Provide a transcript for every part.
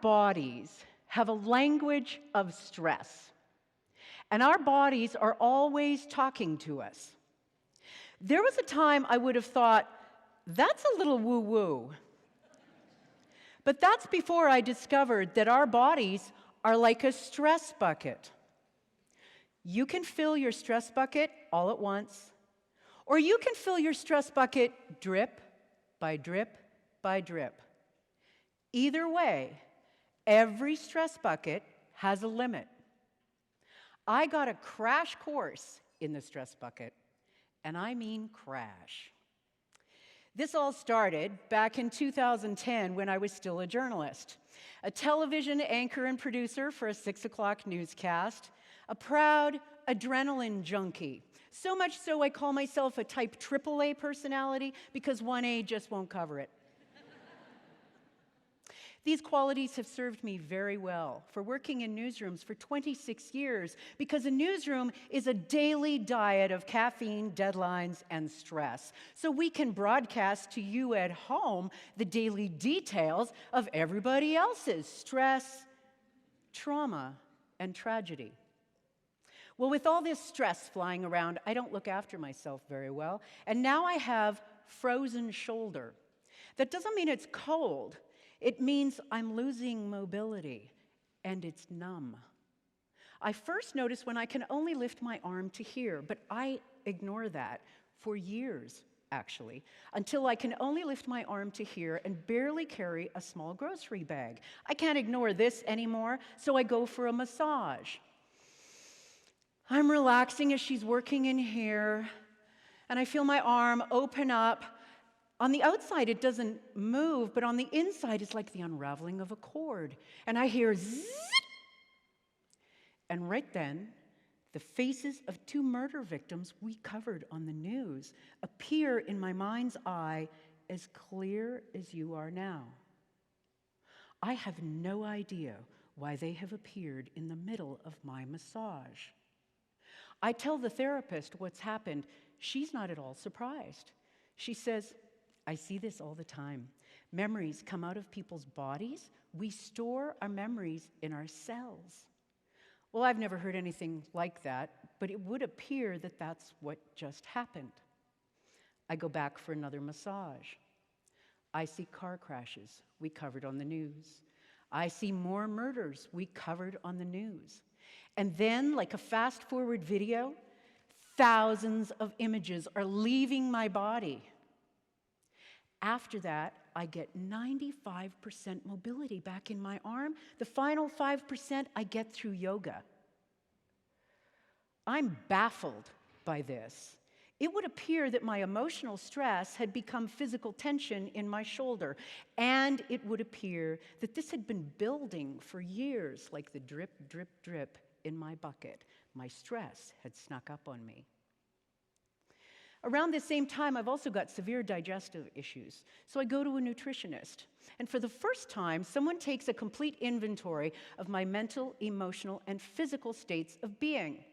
bodies have a language of stress, and our bodies are always talking to us. There was a time I would have thought, that's a little woo-woo. But that's before I discovered that our bodies are like a stress bucket. You can fill your stress bucket all at once, or you can fill your stress bucket drip by drip by drip. Either way, every stress bucket has a limit. I got a crash course in the stress bucket, and I mean crash. This all started back in 2010 when I was still a journalist, a television anchor and producer for a 6 o'clock newscast, a proud adrenaline junkie. So much so I call myself a type AAA personality because 1A just won't cover it. These qualities have served me very well for working in newsrooms for 26 years because a newsroom is a daily diet of caffeine, deadlines, and stress. So we can broadcast to you at home the daily details of everybody else's stress, trauma, and tragedy. Well, with all this stress flying around, I don't look after myself very well, and now I have frozen shoulder. That doesn't mean it's cold. It means I'm losing mobility, and it's numb. I first notice when I can only lift my arm to here, but I ignore that for years, actually, until I can only lift my arm to here and barely carry a small grocery bag. I can't ignore this anymore, so I go for a massage. I'm relaxing as she's working in here, and I feel my arm open up. On the outside, it doesn't move, but on the inside, it's like the unraveling of a cord. And I hear zzz. And right then, the faces of 2 murder victims we covered on the news appear in my mind's eye as clear as you are now. I have no idea why they have appeared in the middle of my massage. I tell the therapist what's happened. She's not at all surprised. She says, I see this all the time. Memories come out of people's bodies. We store our memories in our cells. Well, I've never heard anything like that, but it would appear that that's what just happened. I go back for another massage. I see car crashes we covered on the news. I see more murders we covered on the news. And then, like a fast-forward video, thousands of images are leaving my body. After that, I get 95% mobility back in my arm. The final 5% I get through yoga. I'm baffled by this. It would appear that my emotional stress had become physical tension in my shoulder, and it would appear that this had been building for years, like the drip, drip, drip in my bucket. My stress had snuck up on me. Around the same time, I've also got severe digestive issues, so I go to a nutritionist. And for the first time, someone takes a complete inventory of my mental, emotional, and physical states of being.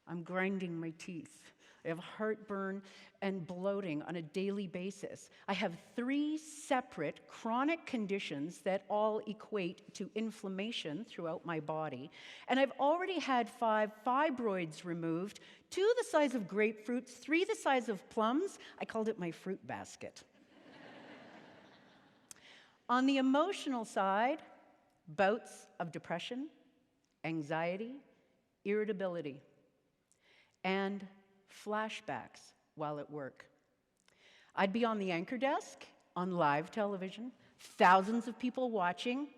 I'm grinding my teeth. I have heartburn and bloating on a daily basis. I have 3 separate chronic conditions that all equate to inflammation throughout my body. And I've already had 5 fibroids removed, 2 the size of grapefruits, 3 the size of plums. I called it my fruit basket. On the emotional side, bouts of depression, anxiety, irritability, and flashbacks while at work. I'd be on the anchor desk, on live television, thousands of people watching,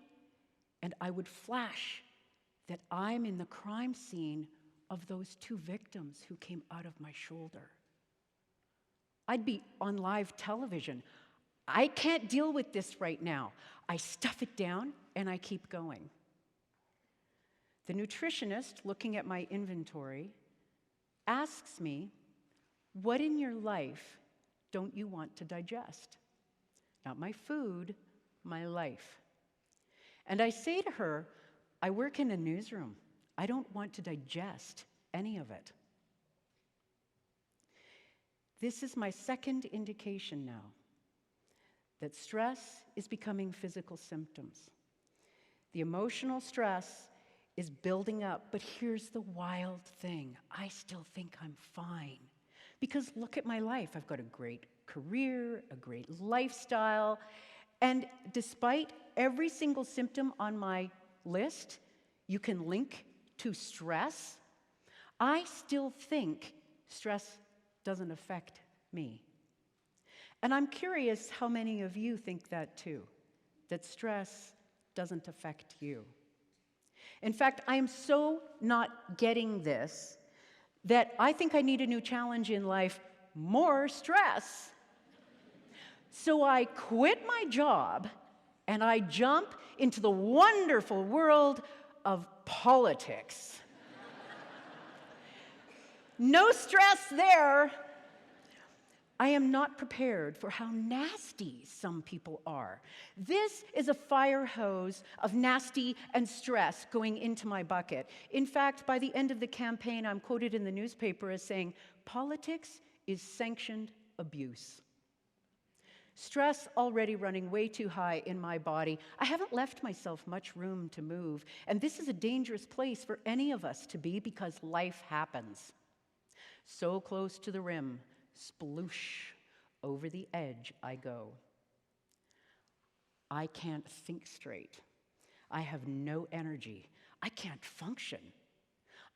and I would flash that I'm in the crime scene of those 2 victims who came out of my shoulder. I'd be on live television. I can't deal with this right now. I stuff it down and I keep going. The nutritionist, looking at my inventory, asks me, what in your life don't you want to digest? Not my food, my life. And I say to her, I work in a newsroom. I don't want to digest any of it. This is my second indication now that stress is becoming physical symptoms. The emotional stress is building up, but here's the wild thing. I still think I'm fine. Because look at my life. I've got a great career, a great lifestyle, and despite every single symptom on my list you can link to stress, I still think stress doesn't affect me. And I'm curious how many of you think that too, that stress doesn't affect you. In fact, I am so not getting this that I think I need a new challenge in life, more stress. So I quit my job and I jump into the wonderful world of politics. No stress there. I am not prepared for how nasty some people are. This is a fire hose of nasty and stress going into my bucket. In fact, by the end of the campaign, I'm quoted in the newspaper as saying, "Politics is sanctioned abuse." Stress already running way too high in my body. I haven't left myself much room to move, and this is a dangerous place for any of us to be because life happens. So close to the rim, sploosh, over the edge I go. I can't think straight. I have no energy. I can't function.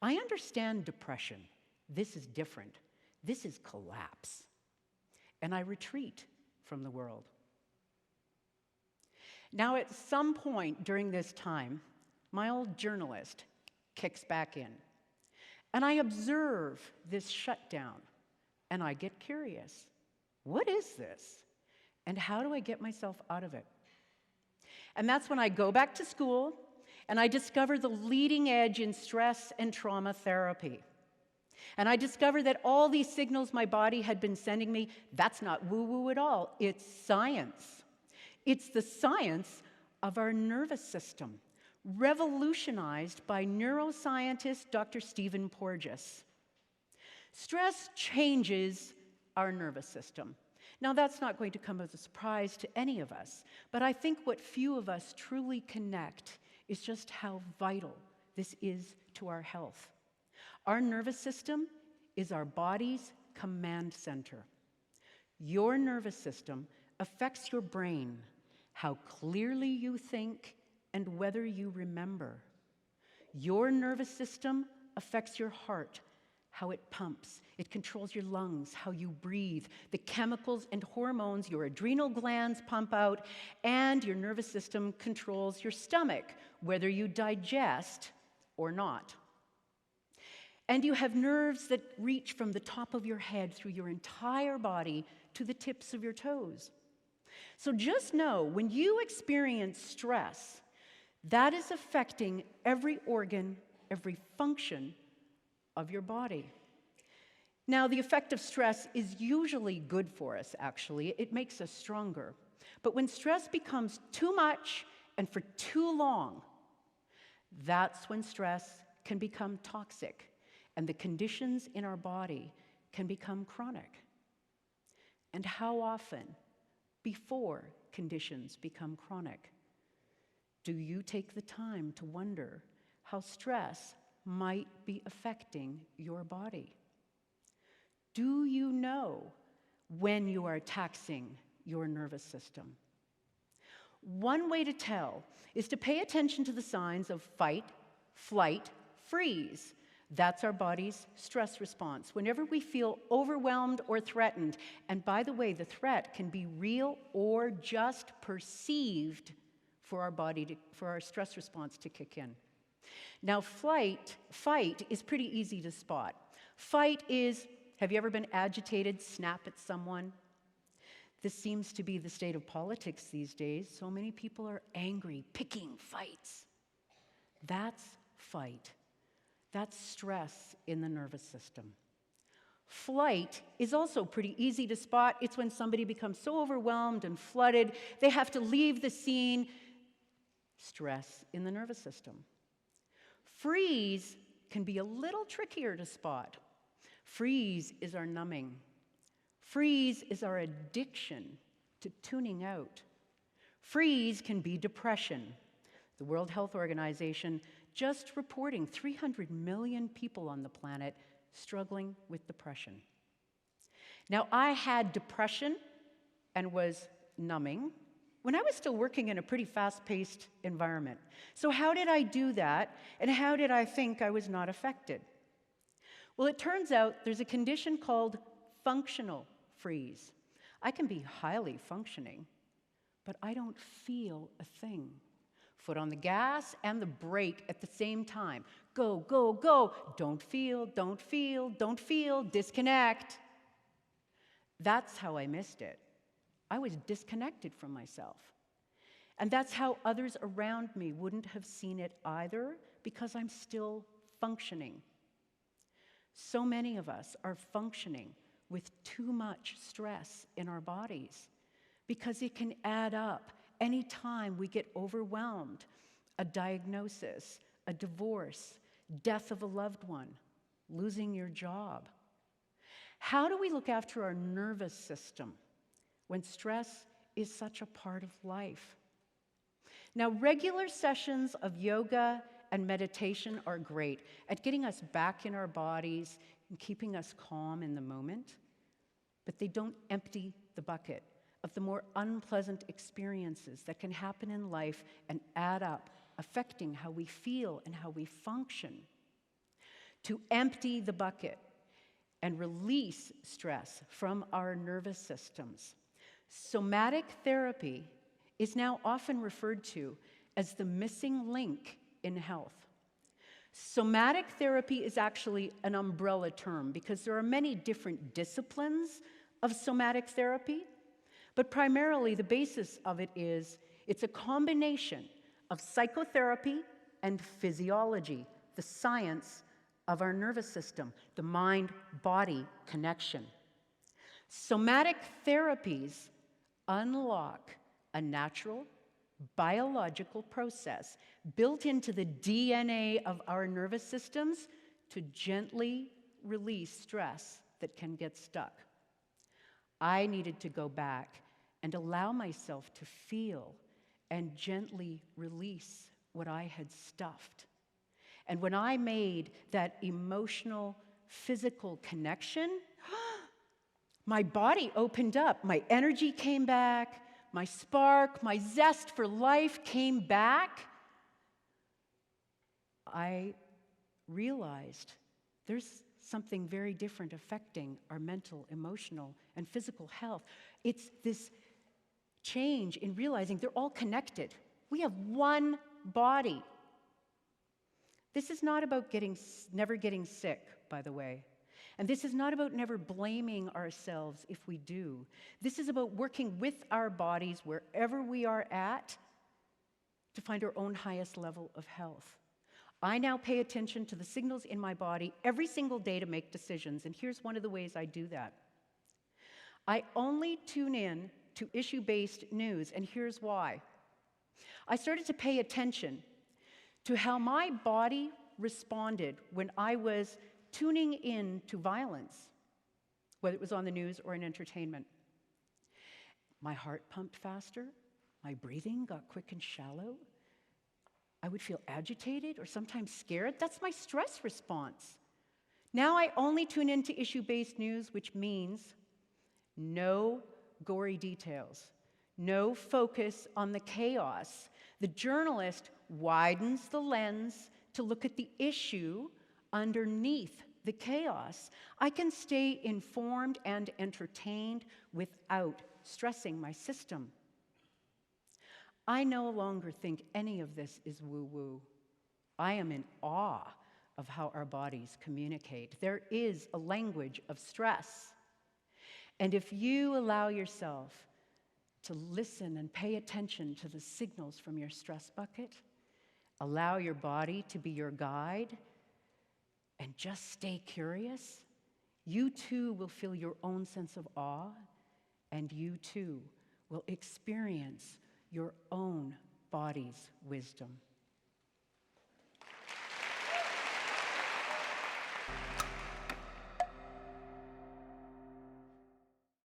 I understand depression. This is different. This is collapse. And I retreat from the world. Now, at some point during this time, my old journalist kicks back in. And I observe this shutdown. And I get curious. What is this? And how do I get myself out of it? And that's when I go back to school and I discover the leading edge in stress and trauma therapy. And I discover that all these signals my body had been sending me, that's not woo-woo at all. It's science. It's the science of our nervous system, revolutionized by neuroscientist Dr. Stephen Porges. Stress changes our nervous system. Now, that's not going to come as a surprise to any of us, but I think what few of us truly connect is just how vital this is to our health. Our nervous system is our body's command center. Your nervous system affects your brain, how clearly you think, and whether you remember. Your nervous system affects your heart, how it pumps. It controls your lungs, how you breathe, the chemicals and hormones your adrenal glands pump out, and your nervous system controls your stomach, whether you digest or not. And you have nerves that reach from the top of your head through your entire body to the tips of your toes. So just know, when you experience stress, that is affecting every organ, every function of your body. Now, the effect of stress is usually good for us, actually. It makes us stronger. But when stress becomes too much and for too long, that's when stress can become toxic and the conditions in our body can become chronic. And how often before conditions become chronic do you take the time to wonder how stress might be affecting your body? Do you know when you are taxing your nervous system? One way to tell is to pay attention to the signs of fight, flight, freeze. That's our body's stress response. Whenever we feel overwhelmed or threatened, and by the way, the threat can be real or just perceived for our stress response to kick in. Now, fight is pretty easy to spot. Fight is, have you ever been agitated, snap at someone? This seems to be the state of politics these days. So many people are angry, picking fights. That's fight. That's stress in the nervous system. Flight is also pretty easy to spot. It's when somebody becomes so overwhelmed and flooded, they have to leave the scene. Stress in the nervous system. Freeze can be a little trickier to spot. Freeze is our numbing. Freeze is our addiction to tuning out. Freeze can be depression. The World Health Organization just reporting 300 million people on the planet struggling with depression. Now, I had depression and was numbing when I was still working in a pretty fast-paced environment. So how did I do that, and how did I think I was not affected? Well, it turns out there's a condition called functional freeze. I can be highly functioning, but I don't feel a thing. Foot on the gas and the brake at the same time. Go, go, go. Don't feel, don't feel, don't feel, disconnect. That's how I missed it. I was disconnected from myself. And that's how others around me wouldn't have seen it either, because I'm still functioning. So many of us are functioning with too much stress in our bodies because it can add up anytime we get overwhelmed. A diagnosis, a divorce, death of a loved one, losing your job. How do we look after our nervous system when stress is such a part of life? Now, regular sessions of yoga and meditation are great at getting us back in our bodies and keeping us calm in the moment, but they don't empty the bucket of the more unpleasant experiences that can happen in life and add up, affecting how we feel and how we function. To empty the bucket and release stress from our nervous systems, somatic therapy is now often referred to as the missing link in health. Somatic therapy is actually an umbrella term because there are many different disciplines of somatic therapy, but primarily the basis of it is it's a combination of psychotherapy and physiology, the science of our nervous system, the mind-body connection. Somatic therapies unlock a natural biological process built into the DNA of our nervous systems to gently release stress that can get stuck. I needed to go back and allow myself to feel and gently release what I had stuffed. And when I made that emotional, physical connection, my body opened up, my energy came back, my spark, my zest for life came back. I realized there's something very different affecting our mental, emotional, and physical health. It's this change in realizing they're all connected. We have one body. This is not about never getting sick, by the way. And this is not about never blaming ourselves if we do. This is about working with our bodies wherever we are at to find our own highest level of health. I now pay attention to the signals in my body every single day to make decisions, and here's one of the ways I do that. I only tune in to issue-based news, and here's why. I started to pay attention to how my body responded when I was tuning in to violence, whether it was on the news or in entertainment. My heart pumped faster, my breathing got quick and shallow. I would feel agitated or sometimes scared. That's my stress response. Now I only tune into issue-based news, which means no gory details, no focus on the chaos. The journalist widens the lens to look at the issue underneath the chaos. I can stay informed and entertained without stressing my system. I no longer think any of this is woo-woo. I am in awe of how our bodies communicate. There is a language of stress. And if you allow yourself to listen and pay attention to the signals from your stress bucket, allow your body to be your guide, and just stay curious, you too will feel your own sense of awe, and you too will experience your own body's wisdom.